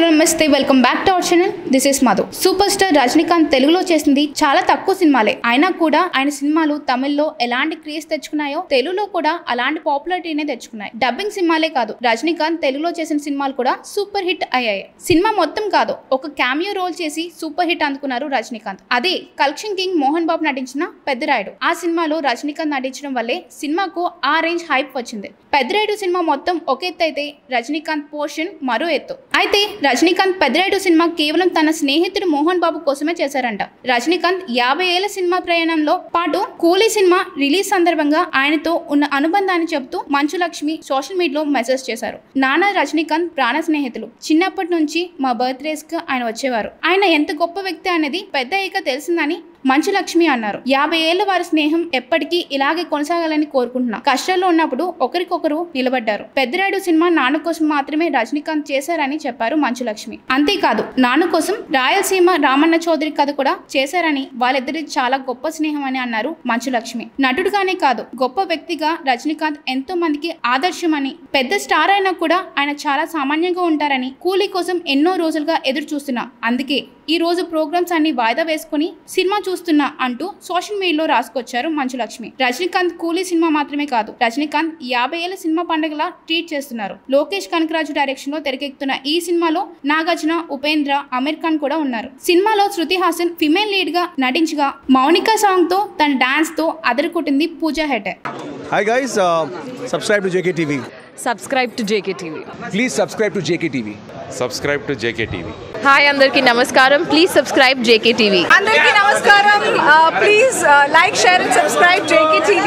Hello నమస్తే welcome back to our channel. This is Madhu. Super star Rajinikanth తెలుగులో చేసింది చాలా తక్కువ సినిమాలే అయినా కూడా ఆయన సినిమాలు తమిళ్లో ఎలాంటి క్రేజ్ తెచ్చుకున్నాయో తెలుగులో కూడా అలాంటి పాపులారిటీనే తెచ్చుకున్నాయి. డబ్బింగ్ సినిమాలే కాదు, రజనీకాంత్ తెలుగులో చేసిన సినిమాలు కూడా సూపర్ హిట్ అయ్యాయి. సినిమా మొత్తం కాదు, ఒక క్యామియో రోల్ చేసి సూపర్ హిట్ అందుకున్నారు రజనీకాంత్. అదే కలెక్షన్ కింగ్ మోహన్ బాబు నటించిన పెద్దిరాయుడు. ఆ సినిమాలో రజనీకాంత్ నటించడం వల్లే సినిమాకు ఆ రేంజ్ హైప్ వచ్చింది. పెద్దిరాయుడు సినిమా మొత్తం ఒక ఎత్తు అయితే రజనీకాంత్ పోర్షన్ మరో ఎత్తు. అయితే రజనీకాంత్ పెద్దిరాయుడు సినిమా కేవలం తన స్నేహితుడు మోహన్ బాబు కోసమే చేశారంట. రజనీకాంత్ 50 ఏళ్ల సినిమా ప్రయాణంలో పాటు కూలీ సినిమా రిలీజ్ సందర్భంగా ఆయనతో ఉన్న అనుబంధాన్ని చెబుతూ మంచు లక్ష్మి సోషల్ మీడియాలో మెసేజ్ చేశారు. నాన్న రజనీకాంత్ ప్రాణ స్నేహితులు. చిన్నప్పటి నుంచి మా బర్త్డేస్ కి ఆయన వచ్చేవారు. ఆయన ఎంత గొప్ప వ్యక్తి అనేది పెద్ద అయ్యాక తెలిసిందని మంచు లక్ష్మి అన్నారు. 50 ఏళ్ల వారి స్నేహం ఎప్పటికీ ఇలాగే కొనసాగాలని కోరుకుంటున్నా. కష్టాల్లో ఉన్నప్పుడు ఒకరికొకరు నిలబడ్డారు. పెద్దిరాయుడు సినిమా నాన్న కోసం మాత్రమే రజనీకాంత్ చేశారని చెప్పారు మంచు లక్ష్మి. అంతేకాదు, నాన్న కోసం రాయలసీమ రామన్న చౌదరి కథ కూడా చేశారని, వాళ్ళిద్దరి చాలా గొప్ప స్నేహం అని అన్నారు మంచు లక్ష్మి. నటుడుగానే కాదు, గొప్ప వ్యక్తిగా రజనీకాంత్ ఎంతో మందికి ఆదర్శమని, పెద్ద స్టార్ అయినా కూడా ఆయన చాలా సామాన్యంగా ఉంటారని, కూలీ కోసం ఎన్నో రోజులుగా ఎదురు చూస్తున్నా, అందుకే ఈ రోజు ప్రోగ్రామ్స్ అన్ని వాయిదా వేసుకుని సినిమా చూస్తున్నా అంటూ సోషల్ మీడియాలో రాసుకొచ్చారు మంచు లక్ష్మి. రజనీకాంత్ కూలీ సినిమా మాత్రమే కాదు, రజనీకాంత్ 50 ఏళ్ల సినిమా పండుగలా ట్రీట్ చేస్తున్నారు. లోకేష్ కనకరాజు డైరెక్షన్ లో తెరకెక్కుతున్న ఈ సినిమాలో నాగార్జున, ఉపేంద్ర, అమీర్ ఖాన్ కూడా ఉన్నారు. సినిమాలో శృతి హాసన్ ఫిమేల్ లీడ్ గా నటించగా మౌనిక సాంగ్ తో తన డాన్స్ తో అదరకొట్టింది Pooja Hegde. Hi guys, subscribe to JKTV. Subscribe to JKTV. Please subscribe to JKTV. Subscribe to JKTV. Hi, Andarki Namaskaram. Please subscribe JKTV. Andarki Namaskaram. Please like, share and subscribe JKTV.